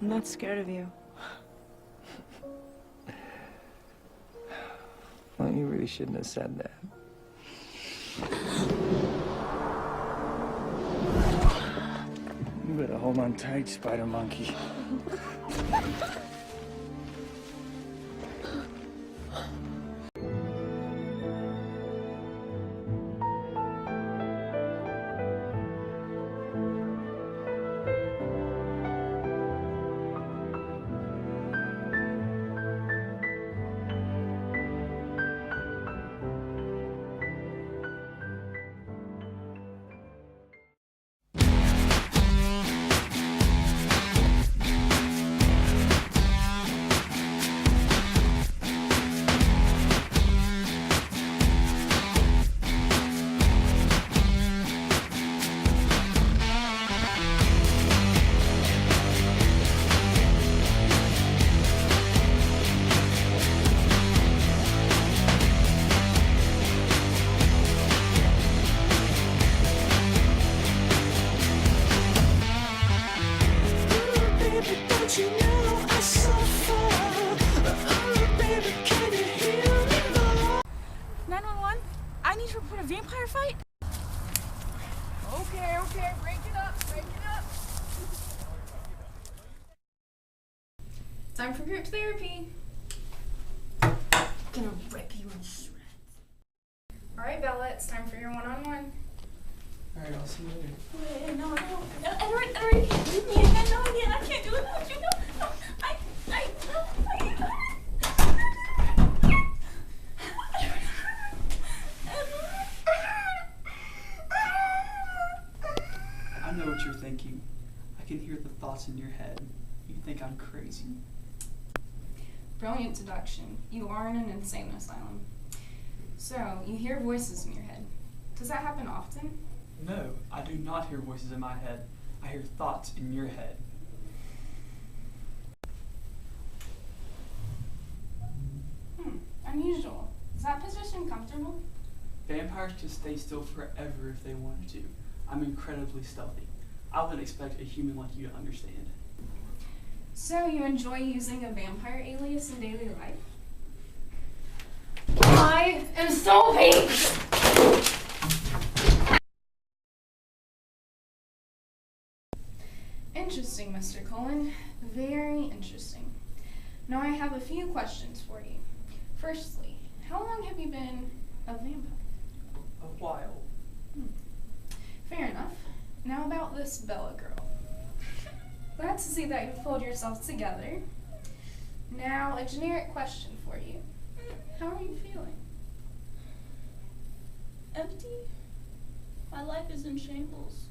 I'm not scared of you. Well, you really shouldn't have said that. You better hold on tight, spider monkey. Time for group therapy. Gonna rip you in shreds. Alright, Bella, it's time for your one-on-one. Alright, I'll see you later. Wait, no, Edward, you can't leave me again. No, again, I can't do it without you. No, I know what you're thinking. I can hear the thoughts in your head. You think I'm crazy. Brilliant deduction. You are in an insane asylum. So, you hear voices in your head. Does that happen often? No, I do not hear voices in my head. I hear thoughts in your head. Unusual. Is that position comfortable? Vampires can stay still forever if they wanted to. I'm incredibly stealthy. I wouldn't expect a human like you to understand. So, you enjoy using a vampire alias in daily life? I am so weak. Interesting, Mr. Cullen. Very interesting. Now I have a few questions for you. Firstly, how long have you been a vampire? A while. Fair enough. Now about this Bella girl. Glad to see that you've pulled yourselves together. Now, a generic question for you. How are you feeling? Empty. My life is in shambles.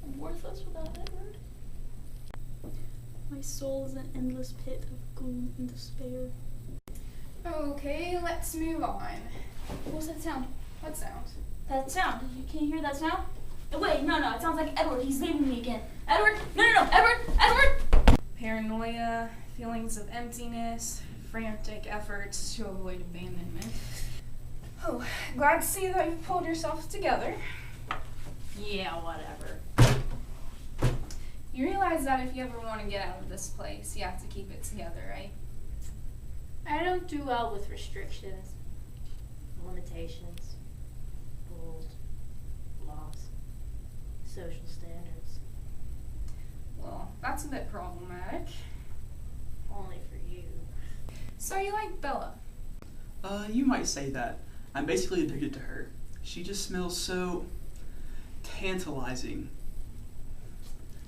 I'm worthless without Edward. My soul is an endless pit of gloom and despair. Okay, let's move on. What was that sound? What sound? That sound. Can you hear that sound? Oh, wait, no, it sounds like Edward. He's leaving me again. Edward! No, Edward! Paranoia, feelings of emptiness, frantic efforts to avoid abandonment. Oh, glad to see that you've pulled yourself together. Yeah, whatever. You realize that if you ever want to get out of this place, you have to keep it together, right? I don't do well with restrictions, limitations, rules, laws, social standards. Well, that's a bit problematic. Only for you. So you like Bella? You might say that. I'm basically addicted to her. She just smells so tantalizing.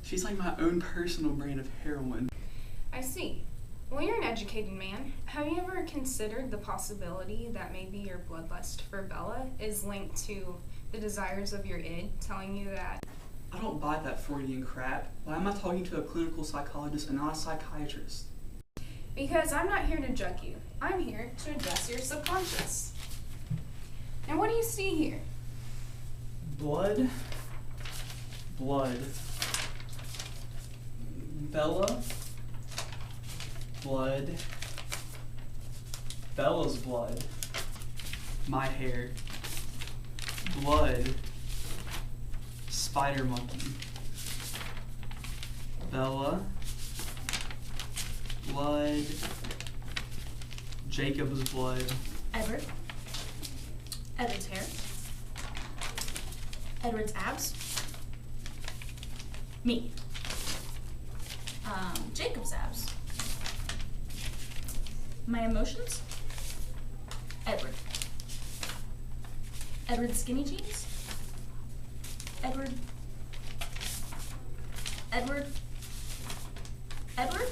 She's like my own personal brand of heroin. I see. Well, you're an educated man. Have you ever considered the possibility that maybe your bloodlust for Bella is linked to the desires of your id, telling you that? I don't buy that Freudian crap. Why am I talking to a clinical psychologist and not a psychiatrist? Because I'm not here to judge you. I'm here to address your subconscious. And what do you see here? Blood. Bella. Blood. Bella's blood. My hair. Blood. Spider monkey. Bella. blood. Jacob's blood. Edward. Edward's hair. Edward's abs. Me. Jacob's abs. My emotions. Edward. Edward's skinny jeans. Edward. Edward. Edward.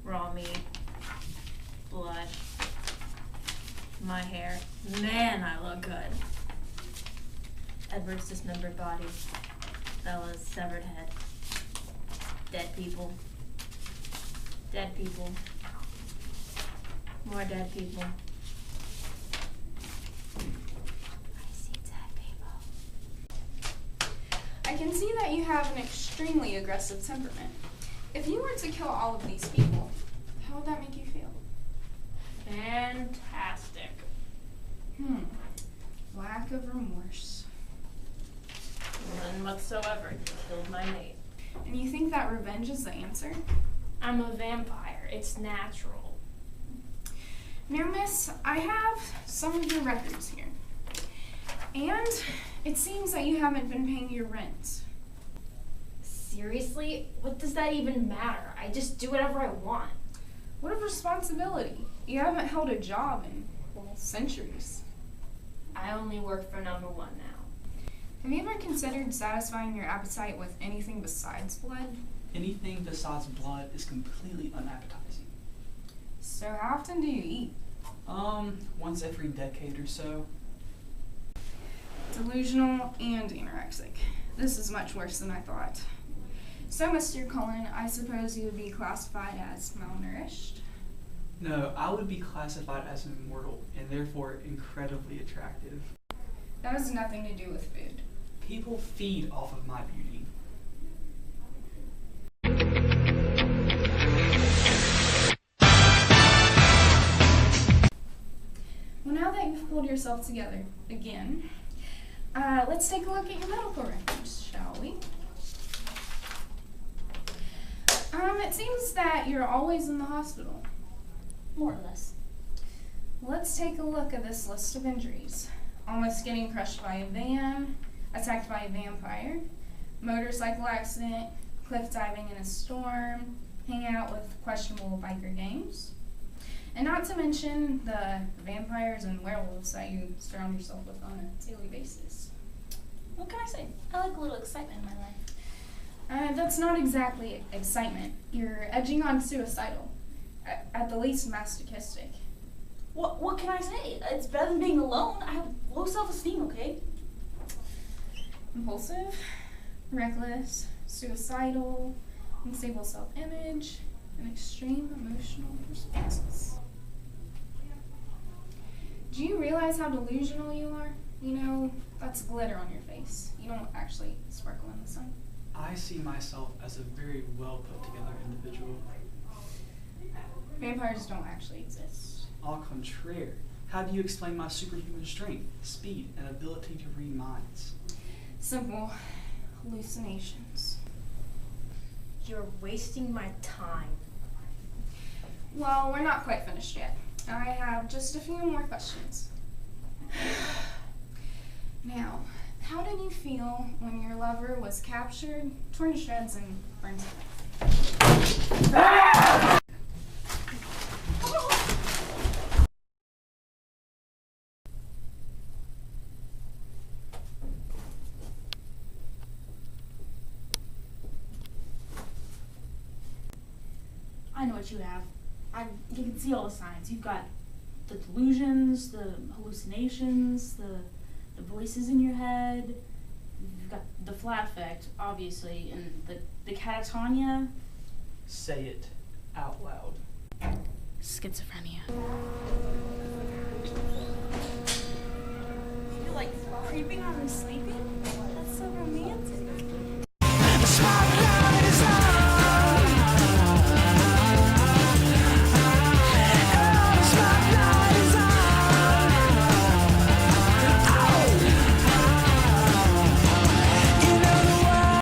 Raw meat. Blood. My hair. Man, I look good. Edward's dismembered body. Bella's severed head. Dead people. Dead people. More dead people. I see dead people. I can see that you have an extremely aggressive temperament. If you were to kill all of these people, how would that make you feel? Fantastic. Lack of remorse. None whatsoever. You killed my mate. And you think that revenge is the answer? I'm a vampire. It's natural. Now, miss, I have some of your records here. And it seems that you haven't been paying your rent. Seriously? What does that even matter? I just do whatever I want. What a responsibility. You haven't held a job in, well, centuries. I only work for number one now. Have you ever considered satisfying your appetite with anything besides blood? Anything besides blood is completely unappetizing. So how often do you eat? Once every decade or so. Delusional and anorexic. This is much worse than I thought. So, Mr. Cullen, I suppose you would be classified as malnourished? No, I would be classified as immortal and therefore incredibly attractive. That has nothing to do with food. People feed off of my beauty. Well, now that you've pulled yourself together again, let's take a look at your medical records, shall we? It seems that you're always in the hospital. More or less. Let's take a look at this list of injuries. Almost getting crushed by a van, attacked by a vampire, motorcycle accident, cliff diving in a storm, hanging out with questionable biker gangs, and not to mention the vampires and werewolves that you surround yourself with on a daily basis. What can I say? I like a little excitement in my life. That's not exactly excitement. You're edging on suicidal. At the least masochistic. What can I say? It's better than being alone. I have low self-esteem, okay? Impulsive, reckless, suicidal, unstable self-image, and extreme emotional responses. Do you realize how delusional you are? You know, that's glitter on your face. You don't actually sparkle in the sun. I see myself as a very well put together individual. Vampires don't actually exist. Au contraire, how do you explain my superhuman strength, speed, and ability to read minds? Simple hallucinations. You're wasting my time. Well, we're not quite finished yet. I have just a few more questions. Now, how did you feel when your lover was captured, torn to shreds, and burned to death? I know what you have. You can see all the signs. You've got the delusions, the hallucinations, the voices in your head. You've got the flat effect, obviously, and the catatonia. Say it out loud. Schizophrenia. You're like creeping on me sleeping? That's so romantic.